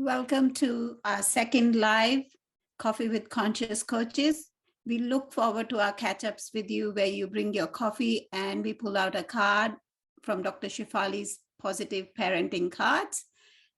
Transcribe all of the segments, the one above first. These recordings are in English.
Welcome to our second live Coffee with Conscious Coaches. We look forward to our catch-ups with you where you bring your coffee and we pull out a card from Dr. Shefali's positive parenting cards,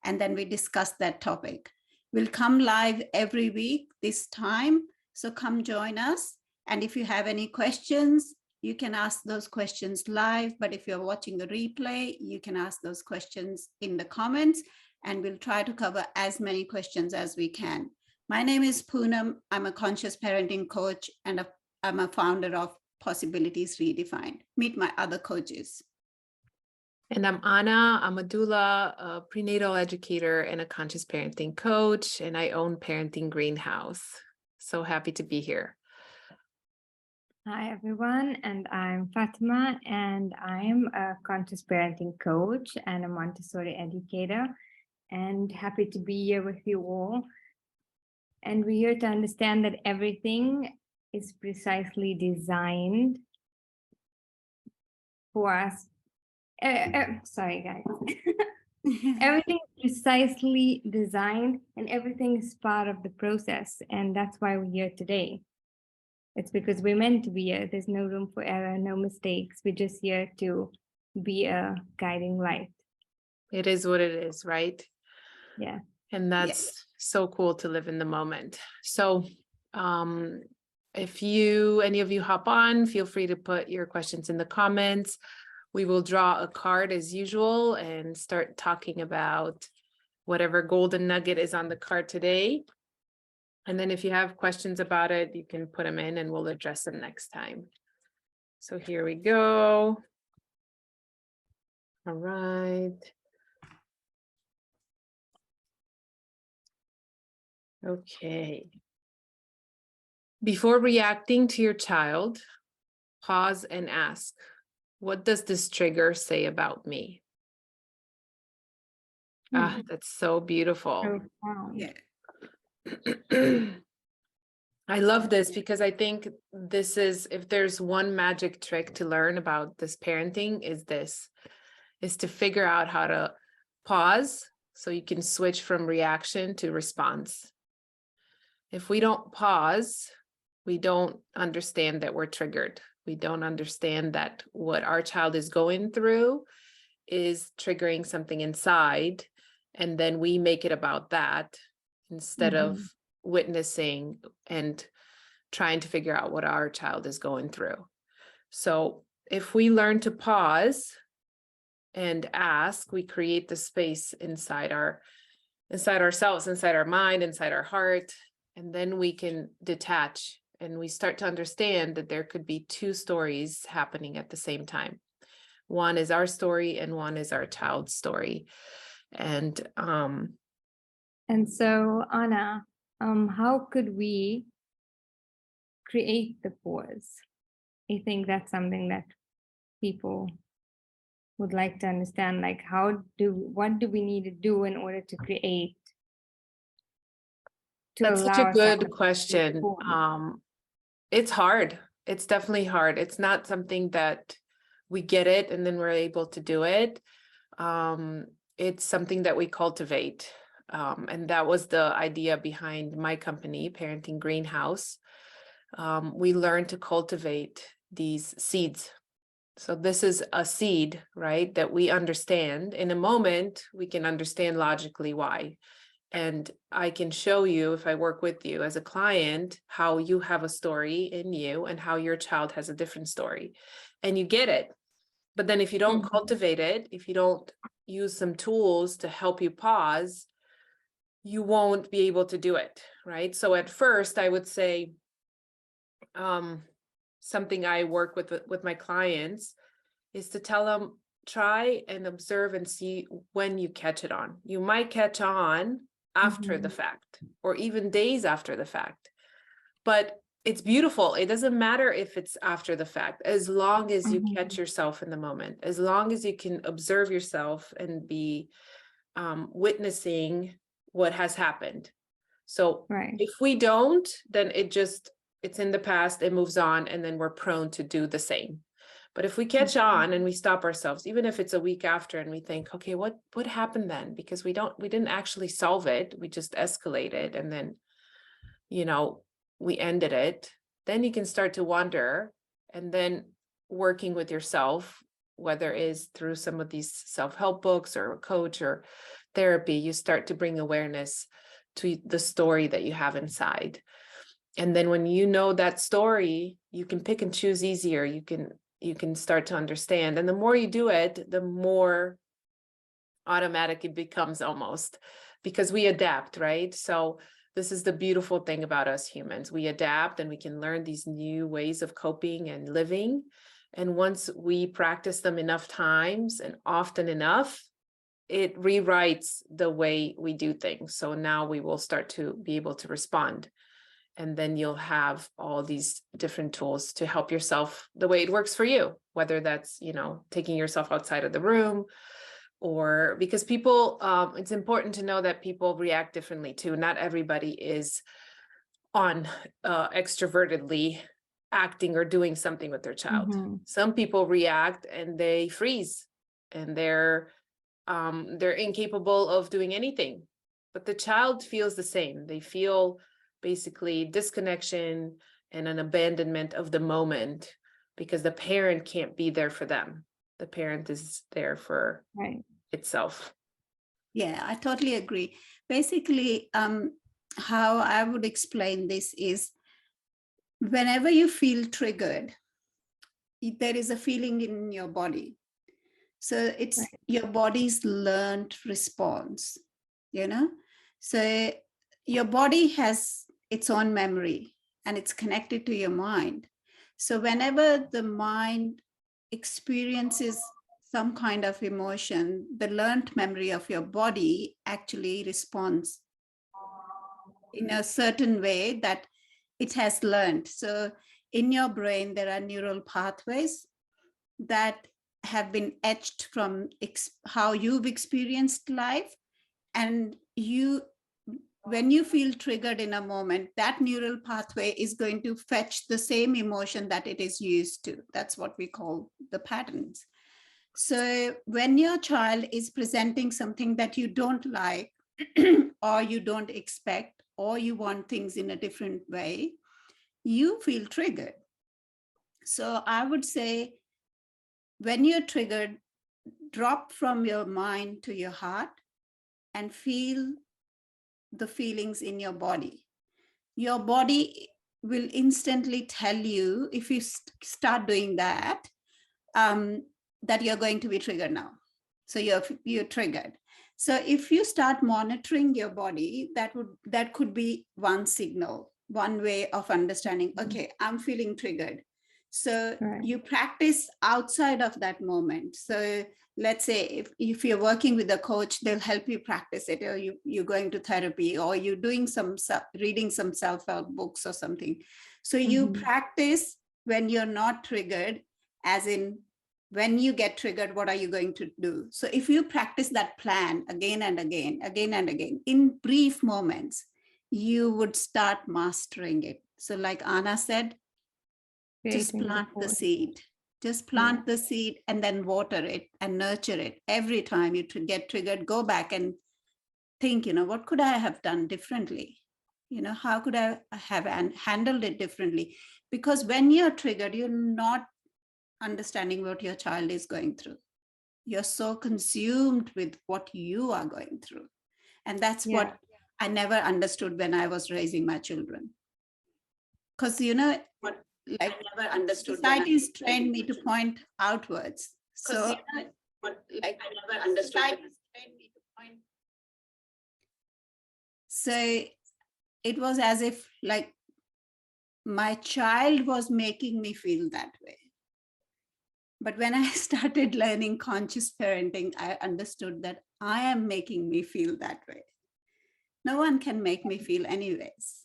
and then we discuss that topic. We'll come live every week this time, so come join us. And if you have any questions, you can ask those questions live, but if you're watching the replay, you can ask those questions in the comments, and we'll try to cover as many questions as we can. My name is Poonam. I'm a conscious parenting coach, and I'm a founder of Possibilities Redefined. Meet my other coaches. And I'm Anna. I'm a doula, a prenatal educator, and a conscious parenting coach, and I own Parenting Greenhouse. So happy to be here. Hi, everyone, and I'm Fatima, and I'm a conscious parenting coach and a Montessori educator, and happy to be here with you all. And we're here to understand that everything is precisely designed for us. Sorry, guys. Everything is precisely designed, and everything is part of the process, and that's why we're here today. It's because we're meant to be here. There's no room for error, no mistakes. We're just here to be a guiding light. It is what it is, right? Yeah. And that's so cool to live in the moment. So if any of you hop on, feel free to put your questions in the comments. We will draw a card as usual and start talking about whatever golden nugget is on the card today. And then if you have questions about it, you can put them in and we'll address them next time. So here we go. All right. Okay. Before reacting to your child, pause and ask, what does this trigger say about me? Ah, that's so beautiful. Yeah. I love this because I think this is, if there's one magic trick to learn about this parenting, is to figure out how to pause so you can switch from reaction to response. If we don't pause, we don't understand that we're triggered. We don't understand that what our child is going through is triggering something inside, and then we make it about that instead of witnessing and trying to figure out what our child is going through. So if we learn to pause and ask, we create the space inside ourselves, inside our mind, inside our heart, and then we can detach and we start to understand that there could be two stories happening at the same time. One is our story and one is our child's story. And so, Anna, how could we create the pause? I think that's something that people would like to understand, like what do we need to do in order to create? That's such a good question. It's hard. It's definitely hard. It's not something that we get it and then we're able to do it. It's something that we cultivate. And that was the idea behind my company, Parenting Greenhouse. We learn to cultivate these seeds. So this is a seed, right, that we understand. In a moment, we can understand logically why. And I can show you, if I work with you as a client, how you have a story in you and how your child has a different story. And you get it. But then if you don't cultivate it, if you don't use some tools to help you pause, you won't be able to do it, right? So at first, I would say something I work with my clients is to tell them, try and observe and see when you catch it on. You might catch on after the fact, or even days after the fact. But it's beautiful. It doesn't matter if it's after the fact, as long as you catch yourself in the moment, as long as you can observe yourself and be witnessing what has happened. So if we don't, then it's in the past, it moves on, and then we're prone to do the same. But if we catch on and we stop ourselves, even if it's a week after, and we think, okay, what happened then? Because we didn't actually solve it. We just escalated, and then, we ended it. Then you can start to wonder, and then working with yourself, whether it is through some of these self-help books or a coach or therapy, you start to bring awareness to the story that you have inside. And then when you know that story, you can pick and choose easier. You can start to understand. And the more you do it, the more automatic it becomes, almost, because we adapt, right? So this is the beautiful thing about us humans. We adapt, and we can learn these new ways of coping and living. And once we practice them enough times and often enough, it rewrites the way we do things. So now we will start to be able to respond. And then you'll have all these different tools to help yourself the way it works for you, whether that's, taking yourself outside of the room, or because people, it's important to know that people react differently too. Not everybody is on extrovertedly acting or doing something with their child. Some people react and they freeze, and they're incapable of doing anything, but the child feels the same. They feel basically disconnection and an abandonment of the moment, because the parent can't be there for them. The parent is there for itself. Yeah, I totally agree. Basically, how I would explain this is, whenever you feel triggered, there is a feeling in your body. So it's your body's learned response, So your body has its own memory, and it's connected to your mind. So whenever the mind experiences some kind of emotion, the learned memory of your body actually responds in a certain way that it has learned. So in your brain, there are neural pathways that have been etched from how you've experienced life. And when you feel triggered in a moment, that neural pathway is going to fetch the same emotion that it is used to. That's what we call the patterns. So when your child is presenting something that you don't like, or you don't expect, or you want things in a different way, you feel triggered. So I would say, when you're triggered, drop from your mind to your heart and feel the feelings in your body. Your body will instantly tell you, if you start doing that, that you're going to be triggered now. So you're triggered. So if you start monitoring your body, that could be one signal, one way of understanding, okay, I'm feeling triggered. So you practice outside of that moment. So let's say if you're working with a coach, they'll help you practice it, or you're going to therapy, or you're doing reading some self-help books or something. So you practice when you're not triggered, as in, when you get triggered, what are you going to do? So if you practice that plan again and again, in brief moments, you would start mastering it. So like Anna said, just plant the seed. Just plant the seed and then water it and nurture it. Every time you get triggered, go back and think, what could I have done differently? How could I have handled it differently? Because when you're triggered, you're not understanding what your child is going through. You're so consumed with what you are going through. And that's what I never understood when I was raising my children. Because, like, never understood. Society's trained me to point outwards. So, I never understood. So it was as if, like, my child was making me feel that way. But when I started learning conscious parenting, I understood that I am making me feel that way. No one can make me feel anyways.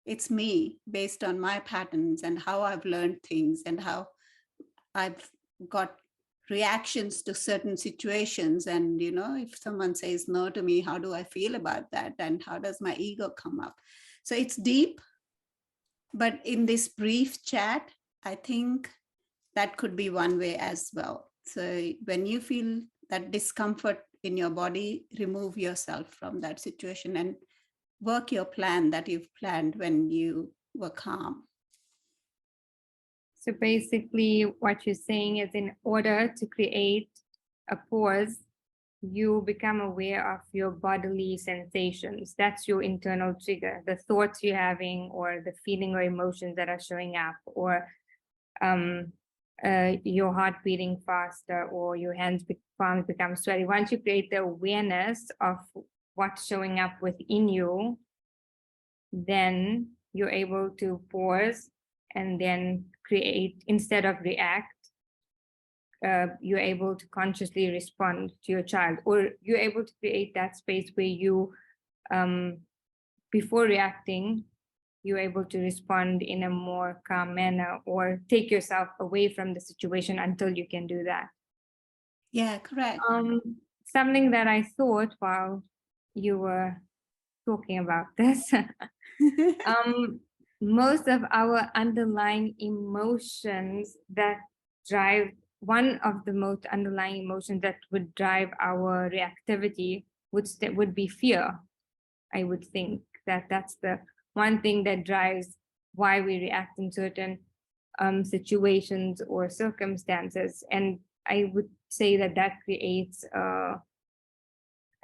It's me, based on my patterns and how I've learned things and how I've got reactions to certain situations. And, if someone says no to me, how do I feel about that? And how does my ego come up? So it's deep. But in this brief chat, I think that could be one way as well. So when you feel that discomfort in your body, remove yourself from that situation and work your plan that you've planned when you were calm. So basically what you're saying is, in order to create a pause, you become aware of your bodily sensations. That's your internal trigger, the thoughts you're having or the feeling or emotions that are showing up, or your heart beating faster, or your palms become sweaty. Once you create the awareness of what's showing up within you, then you're able to pause and then create, instead of react. You're able to consciously respond to your child, or you're able to create that space where you, before reacting, you're able to respond in a more calm manner, or take yourself away from the situation until you can do that. Yeah, correct. Something that I thought while you were talking about this, most of our underlying emotions that drive, one of the most underlying emotions that would drive our reactivity would be fear. I would think that that's the one thing that drives why we react in certain situations or circumstances. And I would say that that creates a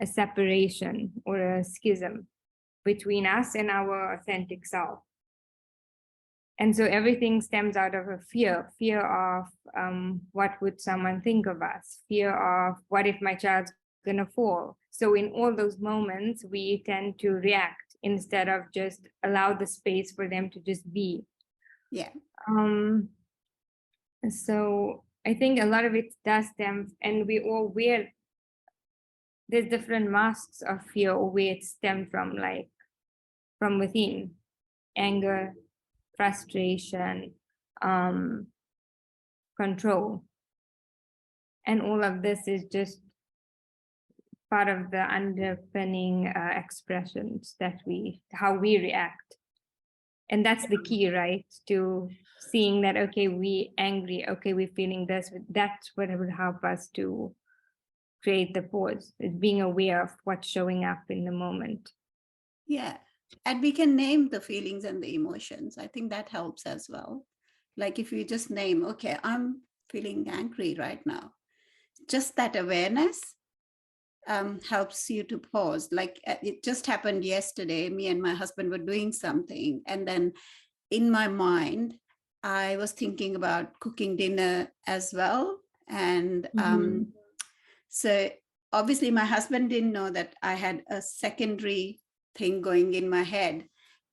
separation or a schism between us and our authentic self. And so everything stems out of a fear of what would someone think of us, fear of what if my child's gonna fall. So in all those moments, we tend to react instead of just allow the space for them to just be. Yeah. So I think a lot of it does stem, and we all wear, there's different masks of fear or where it stems from, like from within: anger, frustration, control. And all of this is just part of the underpinning expressions that how we react. And that's the key, right? To seeing that, okay, we angry, okay, we're feeling this. That's what would help us to create the pause, is being aware of what's showing up in the moment. Yeah. And we can name the feelings and the emotions. I think that helps as well. Like if you just name, okay, I'm feeling angry right now. Just that awareness helps you to pause. Like it just happened yesterday. Me and my husband were doing something. And then in my mind, I was thinking about cooking dinner as well. And so obviously my husband didn't know that I had a secondary thing going in my head.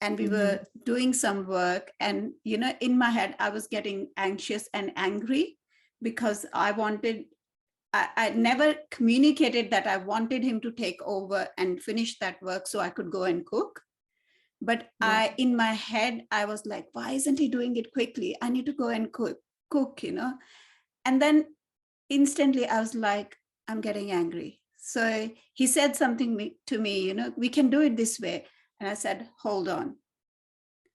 And we were doing some work. And, you know, in my head, I was getting anxious and angry because I never communicated that I wanted him to take over and finish that work so I could go and cook. But in my head, I was like, why isn't he doing it quickly? I need to go and cook, you know? And then instantly I was like, I'm getting angry. So he said something to me, you know, we can do it this way. And I said, hold on.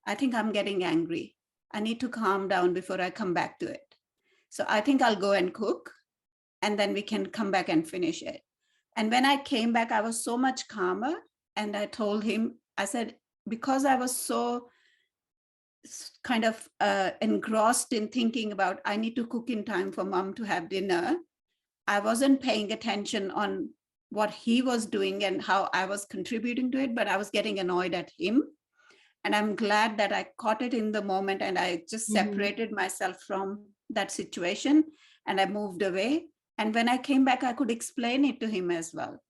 I think I'm getting angry. I need to calm down before I come back to it. So I think I'll go and cook, and then we can come back and finish it. And when I came back, I was so much calmer. And I told him, I said, because I was so kind of engrossed in thinking about, I need to cook in time for mom to have dinner, I wasn't paying attention on what he was doing and how I was contributing to it, but I was getting annoyed at him. And I'm glad that I caught it in the moment and I just separated myself from that situation and I moved away. And when I came back, I could explain it to him as well.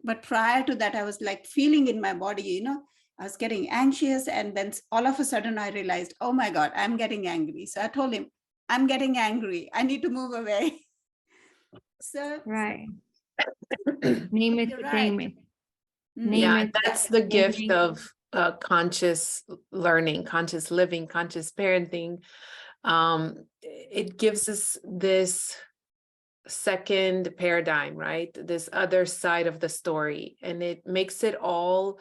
But prior to that, I was like feeling in my body, you know, I was getting anxious. And then all of a sudden I realized, oh my God, I'm getting angry. So I told him, I'm getting angry. I need to move away. So right. Name it, name it. Name it. That's the gift of conscious learning, conscious living, conscious parenting. It gives us this second paradigm, right? This other side of the story, and it makes it all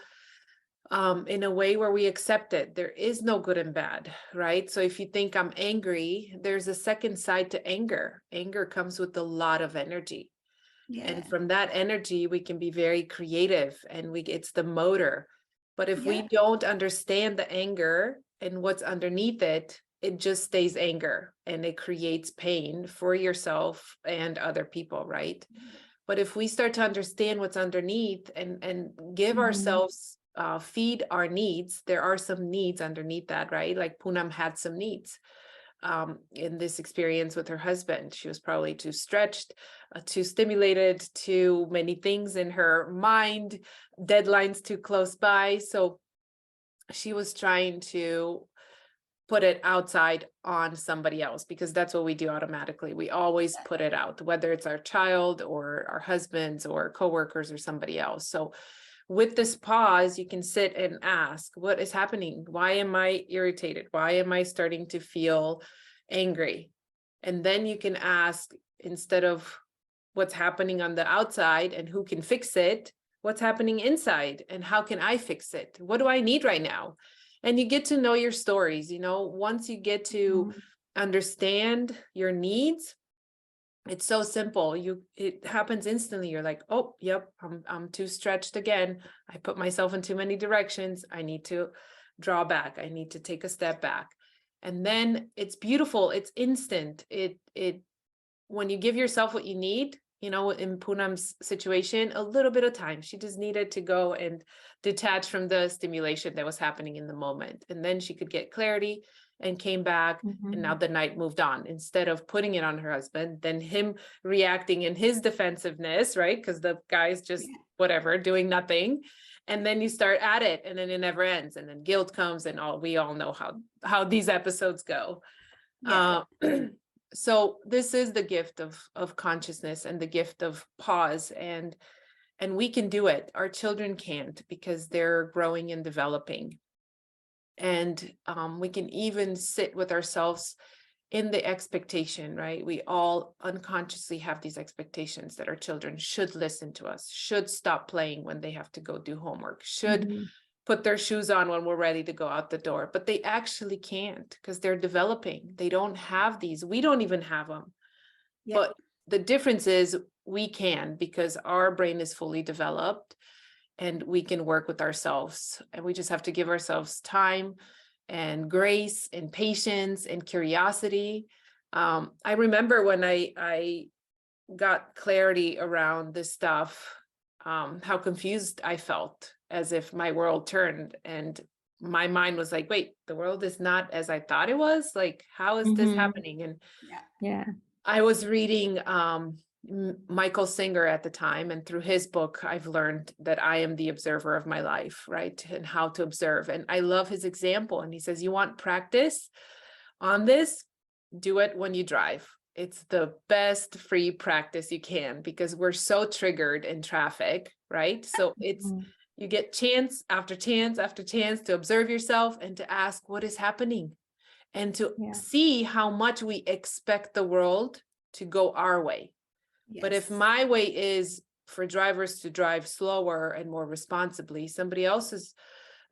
in a way where we accept it. There is no good and bad, right? So if you think I'm angry, there's a second side to anger. Anger comes with a lot of energy. Yeah. And from that energy, we can be very creative, and it's the motor. But if we don't understand the anger and what's underneath it, it just stays anger, and it creates pain for yourself and other people, right? But if we start to understand what's underneath and give ourselves, feed our needs, there are some needs underneath that, right? Like Poonam had some needs in this experience with her husband. She was probably too stretched, too stimulated, too many things in her mind, deadlines too close by. So she was trying to put it outside on somebody else, because that's what we do automatically. We always put it out, whether it's our child or our husbands or coworkers or somebody else. So with this pause, you can sit and ask, what is happening? Why am I irritated? Why am I starting to feel angry? And then you can ask, instead of what's happening on the outside and who can fix it, what's happening inside and how can I fix it? What do I need right now? And you get to know your stories. Once you get to understand your needs, it's so simple. It happens instantly. You're like, oh, yep, I'm too stretched again. I put myself in too many directions. I need to draw back. I need to take a step back. And then it's beautiful. It's instant. When you give yourself what you need, in Poonam's situation, a little bit of time. She just needed to go and detach from the stimulation that was happening in the moment. And then she could get clarity and came back. And now the night moved on, instead of putting it on her husband, then him reacting in his defensiveness, right? Because the guy's just whatever, doing nothing. And then you start at it, and then it never ends. And then guilt comes, and we all know how these episodes go. So this is the gift of consciousness and the gift of pause, and we can do it. Our children can't, because they're growing and developing. And we can even sit with ourselves in the expectation, right? We all unconsciously have these expectations that our children should listen to us, should stop playing when they have to go do homework, should put their shoes on when we're ready to go out the door. But they actually can't, because they're developing. They don't have these. We don't even have them. But the difference is we can, because our brain is fully developed and we can work with ourselves. And we just have to give ourselves time and grace and patience and curiosity. I remember when I got clarity around this stuff, how confused I felt, as if my world turned and my mind was like, wait, the world is not as I thought it was. Like, how is this happening? And I was reading Michael Singer at the time, and through his book, I've learned that I am the observer of my life, right? And how to observe. And I love his example. And he says, you want practice on this? Do it when you drive. It's the best free practice you can, because we're so triggered in traffic, right? So you get chance after chance after chance to observe yourself and to ask what is happening, and to see how much we expect the world to go our way. But if my way is for drivers to drive slower and more responsibly, somebody else's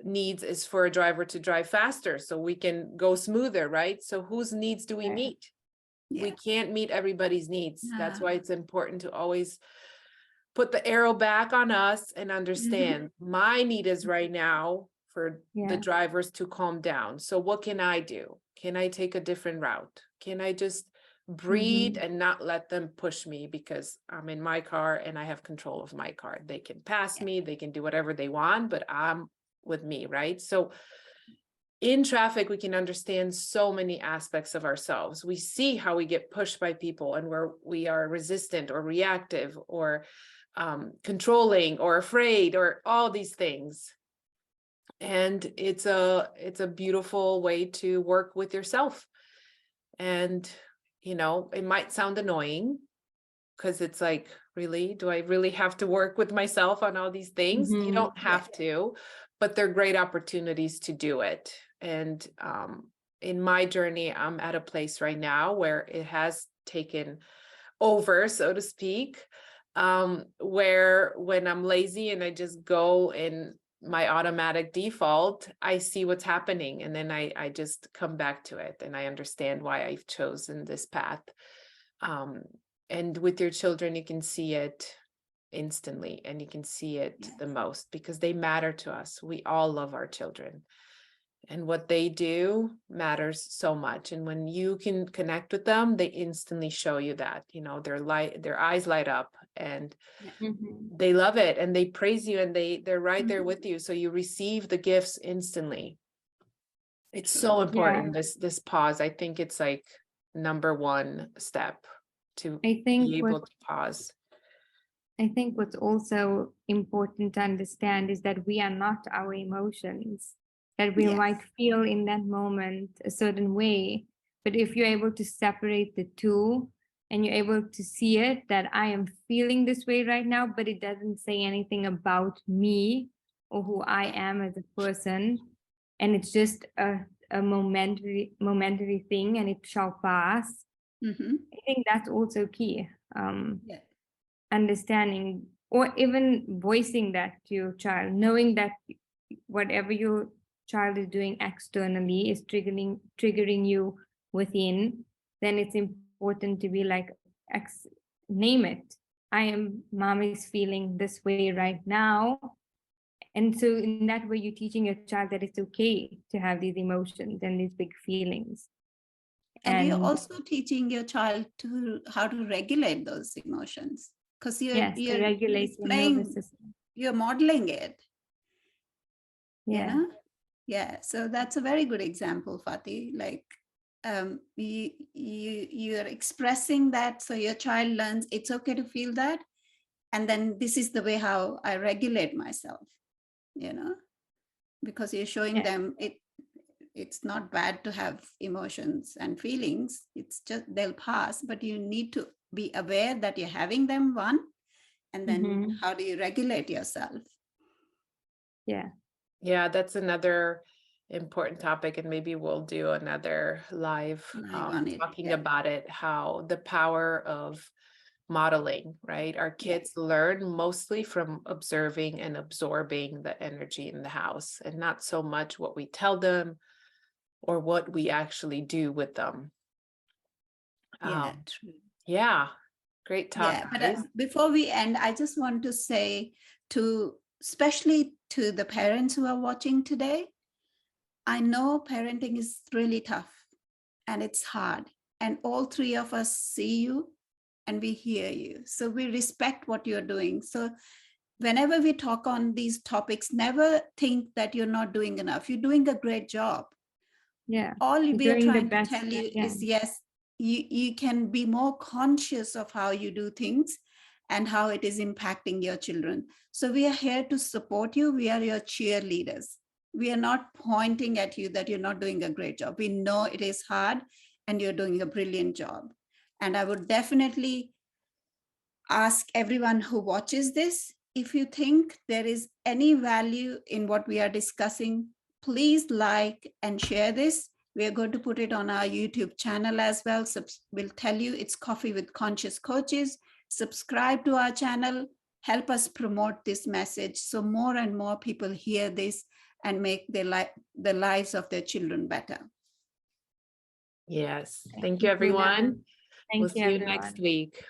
needs is for a driver to drive faster so we can go smoother, right? So whose needs do we meet? We can't meet everybody's needs. That's why it's important to always put the arrow back on us and understand my need is right now for the drivers to calm down. So what can I do? Can I take a different route? Can I just breathe and not let them push me, because I'm in my car and I have control of my car? They can pass me, they can do whatever they want, but I'm with me, right? So in traffic, we can understand so many aspects of ourselves. We see how we get pushed by people, and where we are resistant or reactive or controlling or afraid, or all these things. And it's a beautiful way to work with yourself. And it might sound annoying, because it's like, really, do I really have to work with myself on all these things? You don't have to, but they're great opportunities to do it. And in my journey, I'm at a place right now where it has taken over, so to speak, where when I'm lazy and I just go and my automatic default, I see what's happening, and then I just come back to it, and I understand why I've chosen this path. And with your children, you can see it instantly, and you can see it the most, because they matter to us. We all love our children, and what they do matters so much. And when you can connect with them, they instantly show you that, their eyes light up, and Mhm. they love it, and they praise you, and they're right there Mhm. with you. So you receive the gifts instantly. It's True. so Yeah. important, this pause. I think it's like number one step to I think be what able to pause. I think what's also important to understand is that we are not our emotions, that we Yes. might feel in that moment a certain way. But if you're able to separate the two and you're able to see it, that I am feeling this way right now, but it doesn't say anything about me or who I am as a person. And it's just a momentary thing and it shall pass. Mhm. I think that's also key. Yeah. Understanding or even voicing that to your child, knowing that whatever your child is doing externally is triggering you within, then it's important to be like, name it. Mom is feeling this way right now. And so in that way, you're teaching your child that it's okay to have these emotions and these big feelings. And you're And also teaching your child to how to regulate those emotions, because yes, to you're regulate your nervous displaying, system. you're modeling it, you Yeah. know? Yeah. So that's a very good example, Fatih. Like you're expressing that, so your child learns it's okay to feel that. And then this is the way how I regulate myself, because you're showing Yeah. them it's not bad to have emotions and feelings. It's just they'll pass, but you need to be aware that you're having them, one, and then Mhm. how do you regulate yourself? Yeah. Yeah, that's another important topic, and maybe we'll do another live On it. talking Yeah. about it, how the power of modeling, right? Our Yeah. kids learn mostly from observing and absorbing the energy in the house, and not so much what we tell them or what we actually do with them. Yeah, true. Yeah, great talk, Yeah, but guys. before we end, I just want to say especially to the parents who are watching today, I know parenting is really tough and it's hard. And all three of us see you and we hear you. So we respect what you're doing. So whenever we talk on these topics, never think that you're not doing enough. You're doing a great job. Yeah. All You're we are doing the trying to best tell you you can. is, yes, you can be more conscious of how you do things and how it is impacting your children. So we are here to support you. We are your cheerleaders. We are not pointing at you that you're not doing a great job. We know it is hard and you're doing a brilliant job. And I would definitely ask everyone who watches this, if you think there is any value in what we are discussing, please like and share this. We are going to put it on our YouTube channel as well. So we'll tell you it's Coffee with Conscious Coaches. Subscribe to our channel. Help us promote this message so more and more people hear this and make the lives of their children better. Yes. Thank Thank you, you, Nana. everyone. We'll Thank you, see you next everyone. week.